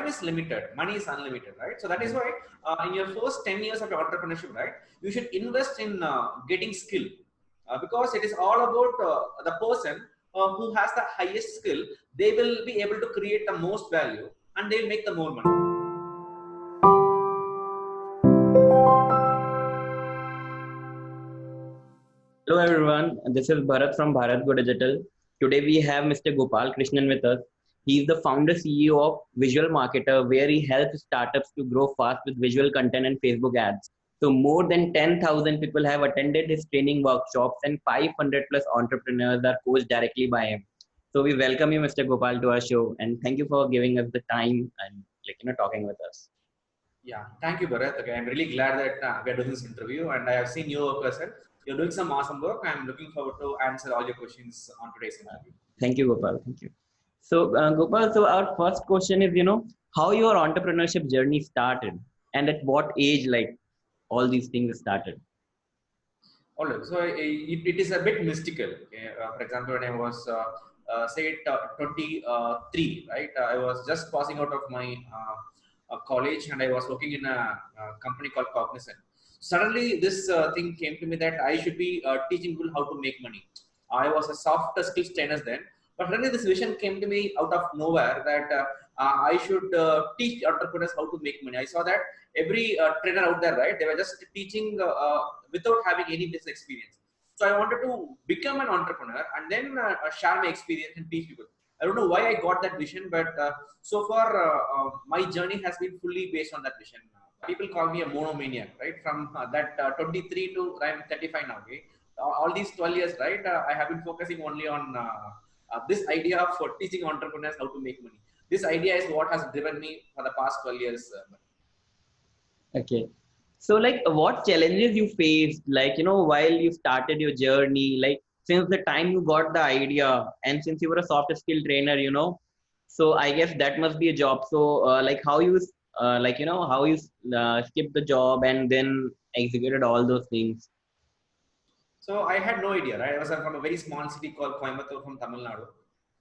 time is limited, money is unlimited, right? So that is why in your first 10 years of your entrepreneurship, right, you should invest in getting skill, because it is all about the person who has the highest skill. They will be able to create the most value and they will make the more money. Hello everyone, this is Bharat from Bharat Go Digital. Today we have Mr. Gopal Krishnan with us. He is the founder CEO of Visual Marketer, where he helps startups to grow fast with visual content and Facebook ads. So more than 10,000 people have attended his training workshops and 500 plus entrepreneurs are coached directly by him. So we welcome you, Mr. Gopal, to our show and thank you for giving us the time and talking with us. Yeah, thank you, Bharat. Okay, I'm really glad that we are doing this interview, and I have seen your person. You're doing some awesome work. I'm looking forward to answer all your questions on today's interview. Thank you, Gopal. Thank you. So, Gopal, so our first question is, how your entrepreneurship journey started and at what age, like, all these things started? All right. So it is a bit mystical. Okay? For example, when I was, say, 23, right? I was just passing out of my college and I was working in a company called Cognizant. Suddenly, this thing came to me that I should be teaching people how to make money. I was a soft skills trainer then, but suddenly this vision came to me out of nowhere that I should teach entrepreneurs how to make money. I saw that every trainer out there, right? They were just teaching without having any business experience. So I wanted to become an entrepreneur and then share my experience and teach people. I don't know why I got that vision, but so far my journey has been fully based on that vision. People call me a monomaniac, right? From that 23 to I'm 35 now. Okay? All these 12 years, right? I have been focusing only on this idea of teaching entrepreneurs how to make money. This idea is what has driven me for the past 12 years. Okay. So, like, what challenges you faced, like, while you started your journey, like, since the time you got the idea and since you were a soft skill trainer, so I guess that must be a job. So, like, how you, how you skipped the job and then executed all those things. So I had no idea, right? I was from a very small city called Coimbatore from Tamil Nadu.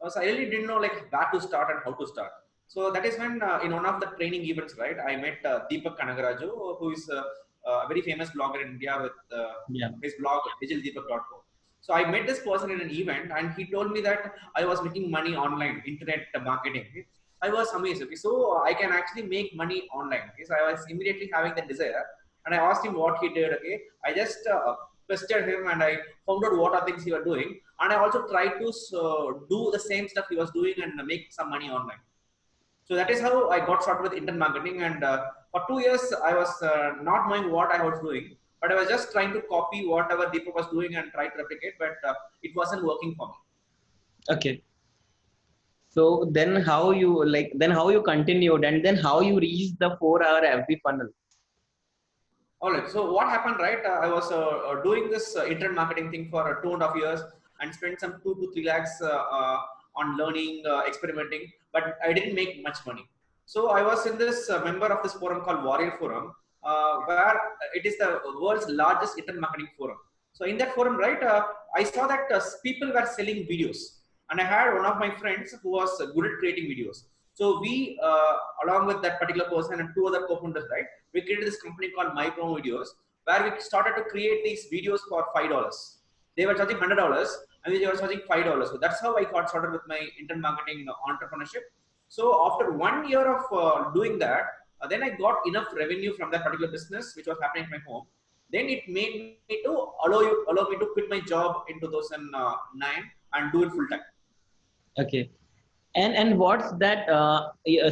So I really didn't know like where to start and how to start. So that is when in one of the training events, right, I met Deepak Kanagaraju, who is a very famous blogger in India with his blog digitaldeepak.com. So I met this person in an event and he told me that I was making money online, internet marketing. Okay? I was amazed. Okay, so I can actually make money online. Okay? So I was immediately having the desire and I asked him what he did. Okay, I just pestered him and I found out what are things he was doing. And I also tried to do the same stuff he was doing and make some money online. So that is how I got started with internet marketing. And for 2 years, I was not knowing what I was doing, but I was just trying to copy whatever Deepak was doing and try to replicate, but it wasn't working for me. Okay. So then how you continued and then how you reached the 4-hour FB funnel? All right. So what happened, right? I was doing this internet marketing thing for 2.5 years and spent some 2 to 3 lakhs on learning, experimenting, but I didn't make much money. So I was in this member of this forum called Warrior Forum, where it is the world's largest internet marketing forum. So in that forum, right, I saw that people were selling videos, and I had one of my friends who was good at creating videos. So we, along with that particular person and two other co-founders, right, we created this company called My Promo Videos, where we started to create these videos for $5. They were charging $100, and we were charging $5. So that's how I got started with my internet marketing entrepreneurship. So after 1 year of doing that, then I got enough revenue from that particular business, which was happening at my home. Then it made me to allow me to quit my job in 2009 and do it full time. Okay. And what's that?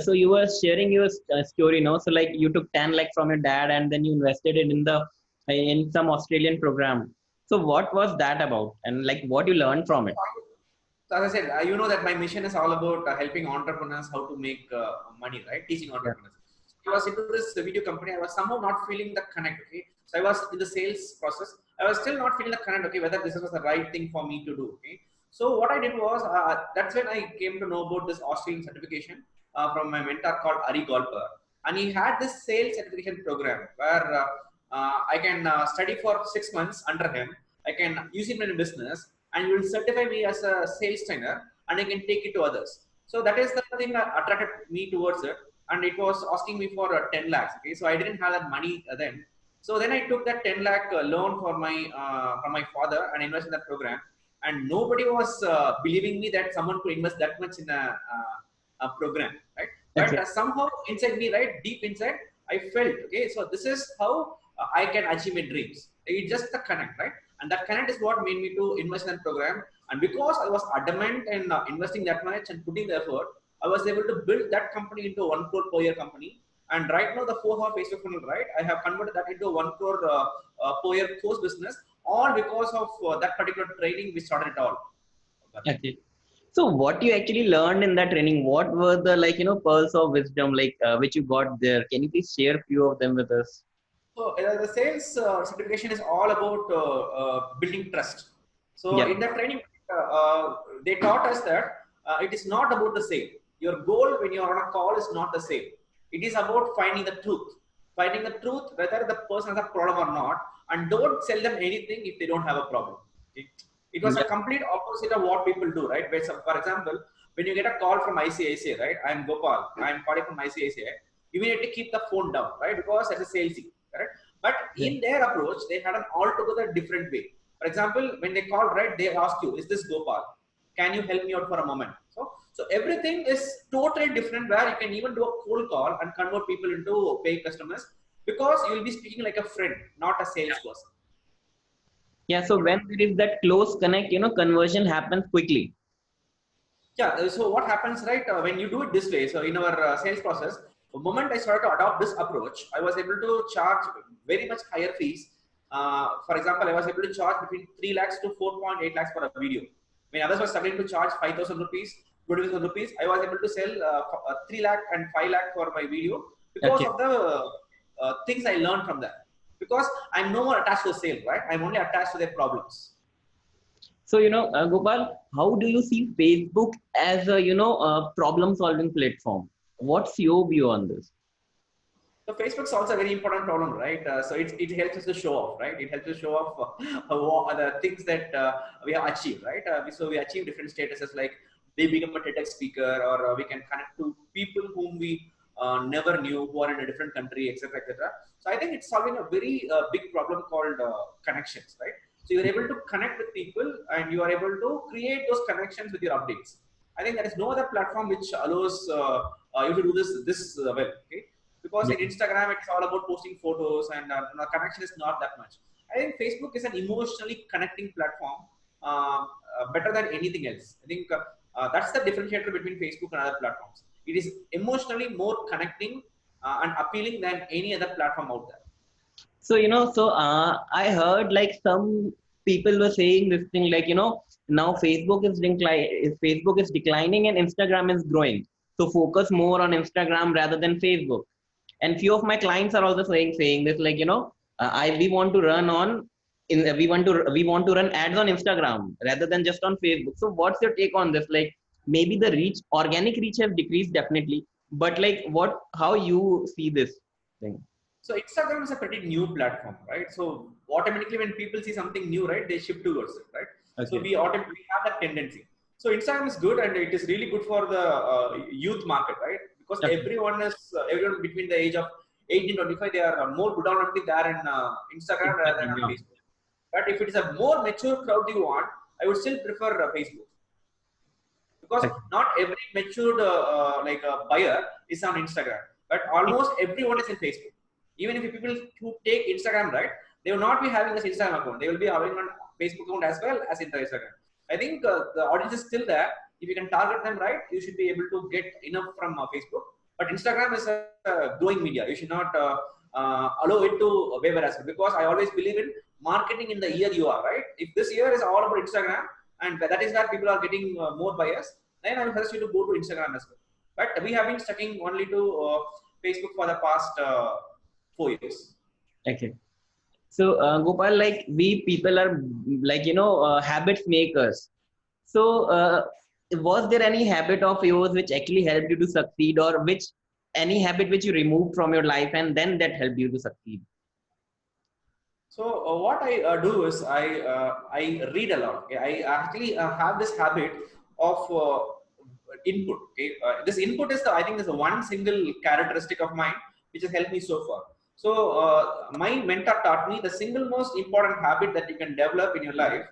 So you were sharing your story, no? So like you took 10 lakh from your dad and then you invested it in some Australian program. So what was that about? And like what you learned from it? So as I said, you know that my mission is all about helping entrepreneurs how to make money, right? Teaching entrepreneurs. So I was into this video company. I was somehow not feeling the connect. Okay, so I was in the sales process. I was still not feeling the connect. Okay, whether this was the right thing for me to do. Okay, so what I did was that's when I came to know about this Australian certification from my mentor called Ari Golper, and he had this sales certification program where I can study for 6 months under him. I can use it in a business and you will certify me as a sales trainer and I can take it to others. So that is the thing that attracted me towards it. and it was asking me for 10 lakhs. Okay, so I didn't have that money then. So then I took that 10 lakh loan from my father and invested in that program. And nobody was believing me that someone could invest that much in a program, right? But Okay. somehow inside me, right, deep inside, I felt, okay, so this is how I can achieve my dreams. It's just the connect, right? And that connect is what made me to invest in that program. And because I was adamant in investing that much and putting the effort, I was able to build that company into 1 crore per year company. And right now, the 4 hour Facebook funnel, right, I have converted that into 1 crore per year course business, all because of that particular training which started it all. Okay. So what you actually learned in that training, what were the pearls of wisdom which you got there? Can you please share a few of them with us? So the sales certification is all about building trust. So Yeah. in the training, they taught us that it is not about the sale. Your goal when you are on a call is not the sale. It is about finding the truth. Finding the truth whether the person has a problem or not, and don't sell them anything if they don't have a problem. Okay? It was a Yeah. complete opposite of what people do, right? For example, when you get a call from ICICI, right? I'm Gopal. I'm calling from ICICI. You immediately keep the phone down, right? Because that's a salesy, correct? But Yeah. in their approach, they had an altogether different way. For example, when they call, right, they ask you, "Is this Gopal? Can you help me out for a moment?" So everything is totally different. Where you can even do a cold call and convert people into paying customers because you will be speaking like a friend, not a salesperson. Yeah. So when there is that close connect, conversion happens quickly. Yeah, so what happens, right, when you do it this way, so in our sales process, the moment I started to adopt this approach, I was able to charge very much higher fees. For example, I was able to charge between 3 lakhs to 4.8 lakhs for a video. When others were struggling to charge 5,000 rupees, 20,000 rupees, I was able to sell 3 lakh and 5 lakh for my video because Okay. of the things I learned from that. Because I'm no more attached to the sale, right? I'm only attached to their problems. So, Gopal, how do you see Facebook as a, problem solving platform? What's your view on this? So Facebook solves a very important problem, right? So it helps us to show off, right? It helps us show off what the things that we have achieved, right? So we achieve different statuses like we become a TEDx speaker, or we can connect to people whom we never knew who are in a different country, etc., etc. So I think it's solving a very big problem called connections, right? So you're able to connect with people and you are able to create those connections with your updates. I think there is no other platform which allows you to do this well. Okay, because Yeah. in Instagram it's all about posting photos and the connection is not that much. I think Facebook is an emotionally connecting platform, better than anything else. I think that's the differentiator between Facebook and other platforms. It is emotionally more connecting and appealing than any other platform out there. So, I heard some people were saying this thing now Facebook is declining and Instagram is growing. So focus more on Instagram rather than Facebook. And few of my clients are also saying this I we want to run on in we want to run ads on Instagram rather than just on Facebook. So what's your take on this? Maybe the organic reach has decreased definitely, but how you see this thing? So Instagram is a pretty new platform, right? So automatically when people see something new, right, they shift towards it, right? So Okay. we automatically have that tendency. So Instagram is good and it is really good for the youth market, right? Because Okay. everyone between the age of 18 to 25, they are more predominantly there in Instagram rather than Instagram, on yeah. Facebook. But if it is a more mature crowd you want, I would still prefer Facebook because Okay. not every matured buyer is on Instagram, but almost everyone is in Facebook. Even if people who take Instagram, right, they will not be having this Instagram account. They will be having a Facebook account as well as in the Instagram. I think the audience is still there. If you can target them right, you should be able to get enough from Facebook. But Instagram is a growing media. You should not allow it to waver as well because I always believe in marketing in the year you are, right. If this year is all about Instagram and that is where people are getting more buyers, then I will suggest you to go to Instagram as well. But we have been sticking only to Facebook for the past 4 years. Okay. So, Gopal, we people are habits makers. So, was there any habit of yours which actually helped you to succeed, or any habit which you removed from your life and then that helped you to succeed? So what I do is I read a lot. Okay? I actually have this habit of input. Okay, this input is I think is the one single characteristic of mine which has helped me so far. So my mentor taught me the single most important habit that you can develop in your life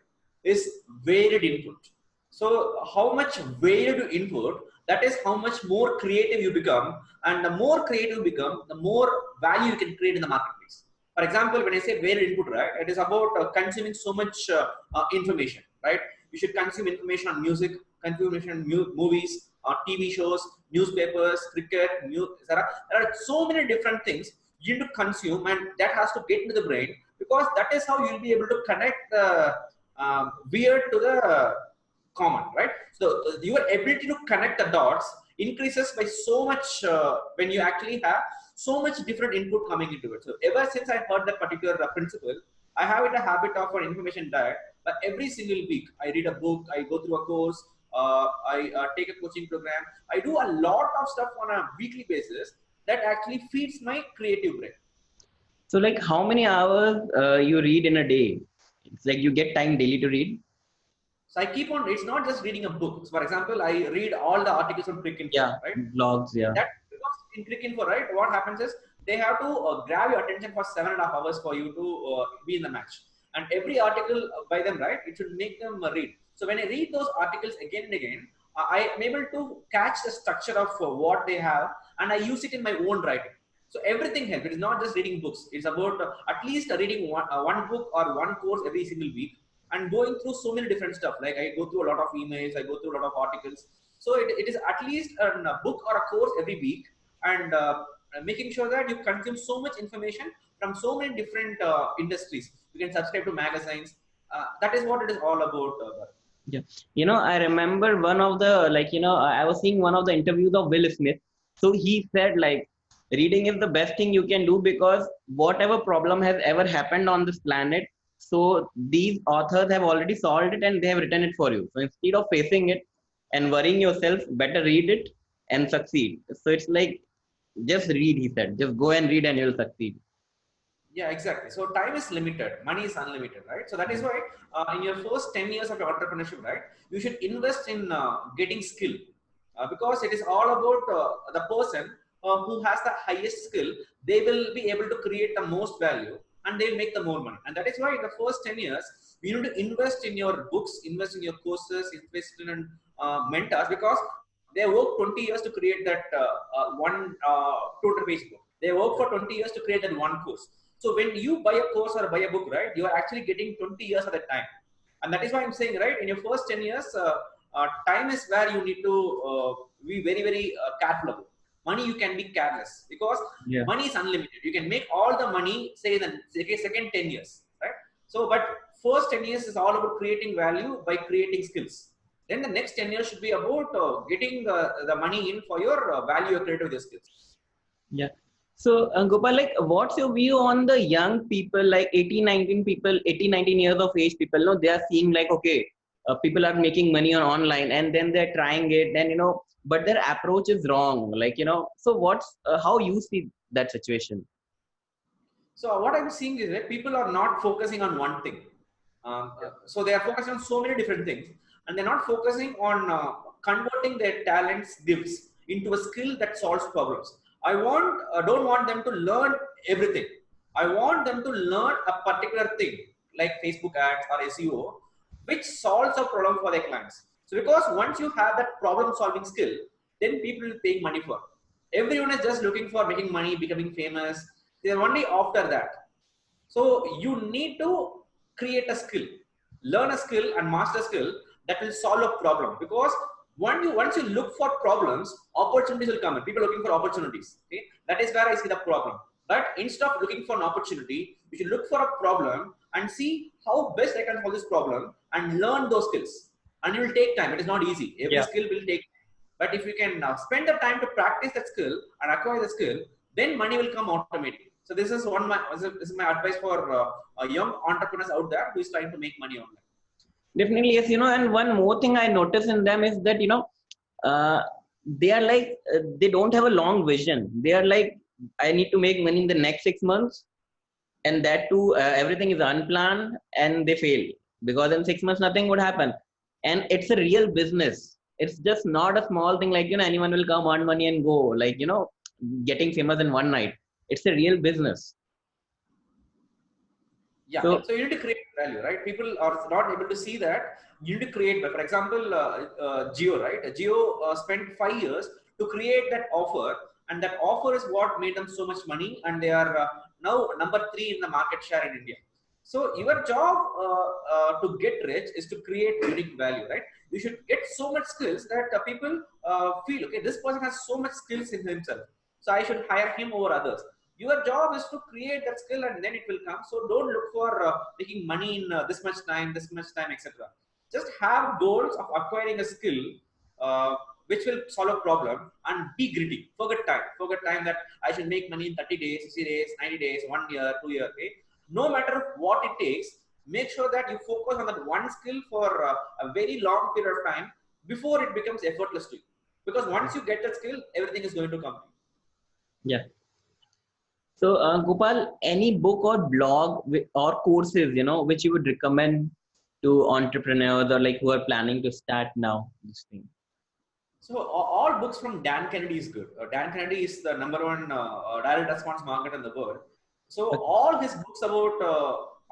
is varied input. So how much varied input, that is how much more creative you become, and the more creative you become, the more value you can create in the marketplace. For example, when I say varied input, right, it is about consuming so much information, right? You should consume information on music, consume movies, TV shows, newspapers, cricket, etc. There are so many different things you need to consume, and that has to get into the brain, because that is how you'll be able to connect the weird to the common, right? So your ability to connect the dots increases by so much when you actually have so much different input coming into it. So ever since I heard that particular principle, I have it a habit of an information diet. But every single week, I read a book, I go through a course, I take a coaching program. I do a lot of stuff on a weekly basis that actually feeds my creative brain. So like how many hours you read in a day? It's like you get time daily to read? So I keep on, it's not just reading a book. So for example, I read all the articles on Cricinfo, Yeah, right? blogs, yeah. That, because in Cricinfo, right, what happens is they have to grab your attention for 7.5 hours for you to be in the match. And every article by them, right, it should make them read. So when I read those articles again and again, I am able to catch the structure of what they have, and I use it in my own writing. So everything helps. It is not just reading books. It's about at least reading one book or one course every single week, and going through so many different stuff. Like I go through a lot of emails, I go through a lot of articles. So it is at least a book or a course every week, and making sure that you consume so much information from so many different industries. You can subscribe to magazines. That is what it is all about. Yeah. I remember one of the, like, I was seeing one of the interviews of Will Smith. So he said, like, reading is the best thing you can do, because whatever problem has ever happened on this planet, so these authors have already solved it and they have written it for you. So instead of facing it and worrying yourself, better read it and succeed. So it's like, just read, he said. Just go and read and you'll succeed. Yeah, exactly. So time is limited, money is unlimited, right? So that is why in your first 10 years of your entrepreneurship, right, you should invest in getting skill, because it is all about the person who has the highest skill. They will be able to create the most value, and they'll make the more money. And that is why in the first 10 years, you need to invest in your books, invest in your courses, invest in mentors, because they work 20 years to create that one total page book. They work for 20 years to create that one course. So when you buy a course or buy a book, right, you are actually getting 20 years at a time. And that is why I'm saying, right, in your first 10 years, time is where you need to be very, very careful about. Money, you can be careless, because Yeah. money is unlimited. You can make all the money, say, the second 10 years, right? So, but first 10 years is all about creating value by creating skills. Then the next 10 years should be about getting the money in for your value created with your skills. Yeah. So, Gopal, like, what's your view on the young people, like 18, 19 people, 18, 19 years of age people? No, they are seeing like, okay, people are making money on online, and then they're trying it, and but their approach is wrong. Like, so what's how you see that situation? So what I'm seeing is that people are not focusing on one thing. So they are focusing on so many different things, and they're not focusing on converting their talents, gifts into a skill that solves problems. Don't want them to learn everything. I want them to learn a particular thing, like Facebook ads or SEO, which solves a problem for their clients. So because once you have that problem solving skill, then people will pay money for it. Everyone is just looking for making money, becoming famous. They're only after that. So you need to create a skill, learn a skill and master a skill that will solve a problem. Because once you look for problems, opportunities will come in. People are looking for opportunities. Okay? That is where I see the problem. But instead of looking for an opportunity, you should look for a problem and see how best I can solve this problem and learn those skills. And it will take time. It is not easy. Every skill will take time. But if you can spend the time to practice that skill and acquire the skill, then money will come automatically. So this is my advice for young entrepreneurs out there who is trying to make money online. Definitely, yes. And one more thing I notice in them is that they are like they don't have a long vision. They are like, I need to make money in the next 6 months, and that too, everything is unplanned, and they fail because in 6 months nothing would happen. And it's a real business. it's just not a small thing like, anyone will come, earn money and go, like, getting famous in one night. It's a real business. Yeah, So so you need to create value, right? People are not able to see that. You need to create, for example, Geo, right? Geo spent 5 years to create that offer, and that offer is what made them so much money, and they are now number 3 in the market share in India. So your job to get rich is to create unique value, right? You should get so much skills that people feel, okay, this person has so much skills in himself, so I should hire him over others. Your job is to create that skill, and then it will come. So don't look for making money in this much time, etc. Just have goals of acquiring a skill uh, which will solve a problem, and be gritty. Forget time that I should make money in 30 days, 60 days, 90 days, 1 year, 2 year. Okay, no matter what it takes, make sure that you focus on that one skill for a very long period of time before it becomes effortless to you. Because once you get that skill, everything is going to come. yeah. So Gopal, any book or blog or courses, which you would recommend to entrepreneurs or like who are planning to start now this thing? So all books from Dan Kennedy is good. Dan Kennedy is the number one direct response market in the world. So Okay. all his books about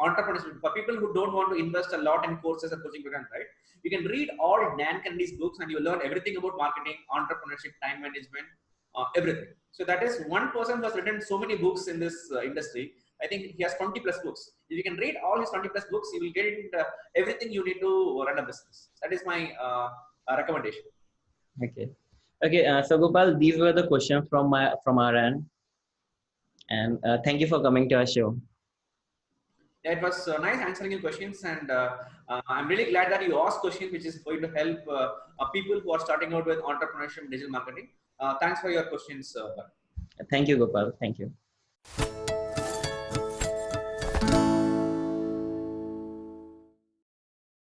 entrepreneurship for people who don't want to invest a lot in courses or coaching programs, right? You can read all Dan Kennedy's books and you learn everything about marketing, entrepreneurship, time management, everything. So that is one person who has written so many books in this industry. I think he has 20 plus books. If you can read all his 20 plus books, you will get everything you need to run a business. That is my recommendation. Okay. Okay. So Gopal, these were the questions from our end, and thank you for coming to our show. Yeah, it was nice answering your questions, and I'm really glad that you asked questions which is going to help people who are starting out with entrepreneurship, digital marketing. Thanks for your questions. Thank you, Gopal. Thank you.